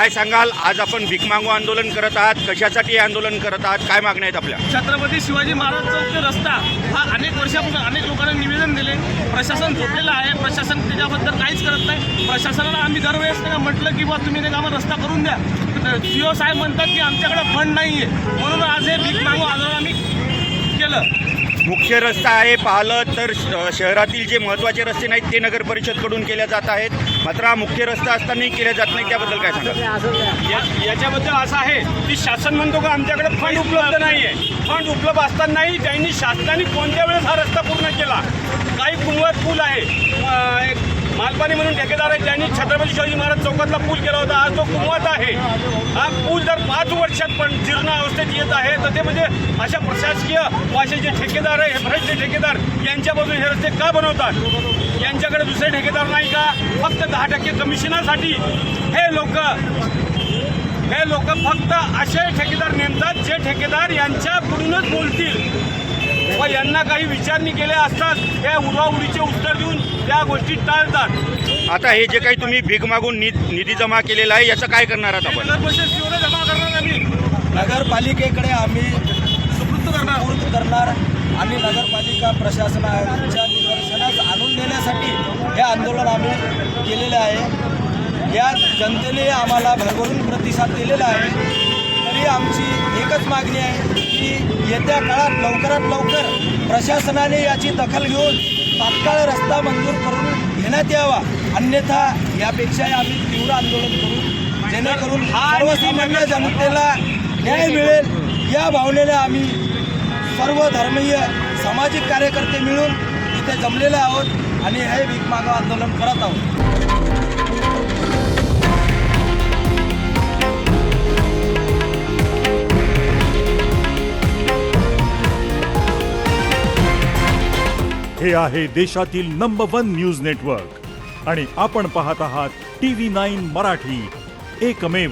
काय सांगाल? आज आपण भीक मागू आंदोलन करत आहात, कशासाठी हे आंदोलन करत आहात, काय मागण्या आहेत आपल्या? छत्रपती शिवाजी महाराज चौक ते रस्ता हा अनेक वर्षापासून अनेक लोकांना निवेदन दिले, प्रशासन झोपलेलं आहे, प्रशासन त्याच्याबद्दल काहीच करत नाही. प्रशासनाला आम्ही दरवेळेस नाही म्हटलं की बा तुम्ही नाही का रस्ता करून द्या, सीओ साहेब म्हणतात की आमच्याकडे फंड नाही आहे, म्हणून आज हे भीक मागू आंदोलन आम्ही केलं. मुख्य रस्ता आहे, पाहिलं तर शहरातील जे महत्त्वाचे रस्ते नाहीत ते नगर परिषदकडून केल्या जात आहेत, मात्र हा मुख्य रस्ता असतानाही केल्या जात नाही, त्याबद्दल काय सांगाल? याच्याबद्दल असं आहे की शासन म्हणतो का आमच्याकडे फंड उपलब्ध नाही आहे. फंड उपलब्ध असतानाही त्यांनी शासनाने कोणत्या वेळेस हा रस्ता पूर्ण केला? काही कुंभवत पूल आहे, मालपाणी म्हणून ठेकेदार आहे, त्यांनी छत्रपती शिवाजी महाराज चौकातला पूल केला होता, आज तो कुंभवत आहे. हा पूल जर 5 वर्षात पण जीर्ण अवस्थेत येत आहे तर ते म्हणजे अशा प्रशासकीय असे जे ठेकेदार आहे, भ्रष्ट ठेकेदार यांच्यापासून हे रस्ते का बनवतात? यांच्याकडे दुसरे ठेकेदार नाही का? फक्त 10% कमिशनासाठी हे लोक फक्त असे ठेकेदार नेमतात जे ठेकेदार यांच्याकडूनच बोलतील व यांना काही विचारणी केल्या असतात त्या उडवाउडीचे उत्तर देऊन त्या गोष्टी टाळतात. आता हे जे काही तुम्ही भीक मागून निधी जमा केलेला आहे याचं काय करणार आहात आपण? नगरपरिषद जमा करणार आम्ही, नगरपालिकेकडे आम्ही सुपूर्द करणार आणि नगरपालिका प्रशासनाच्या निदर्शनास आणून देण्यासाठी हे आंदोलन आम्ही केलेले आहे. या जनतेने आम्हाला भरभरून प्रतिसाद दिलेला आहे. तरी आमची एकच मागणी आहे की येत्या काळात लवकरात लवकर प्रशासनाने याची दखल घेऊन तात्काळ रस्ता मंजूर करून घेण्यात यावा, अन्यथा यापेक्षाही आम्ही तीव्र आंदोलन करू, जेणेकरून सर्वसामान्य जनतेला न्याय मिळेल या भावनेने आम्ही सर्व धर्मीय सामाजिक कार्यकर्ते मिळून इथे जमलेले आहोत आणि हे भीक मागो आंदोलन करत आहोत. हे आहे देशातील नंबर 1 न्यूज नेटवर्क आणि आपण पाहत आहात TV9 मराठी, एकमेव.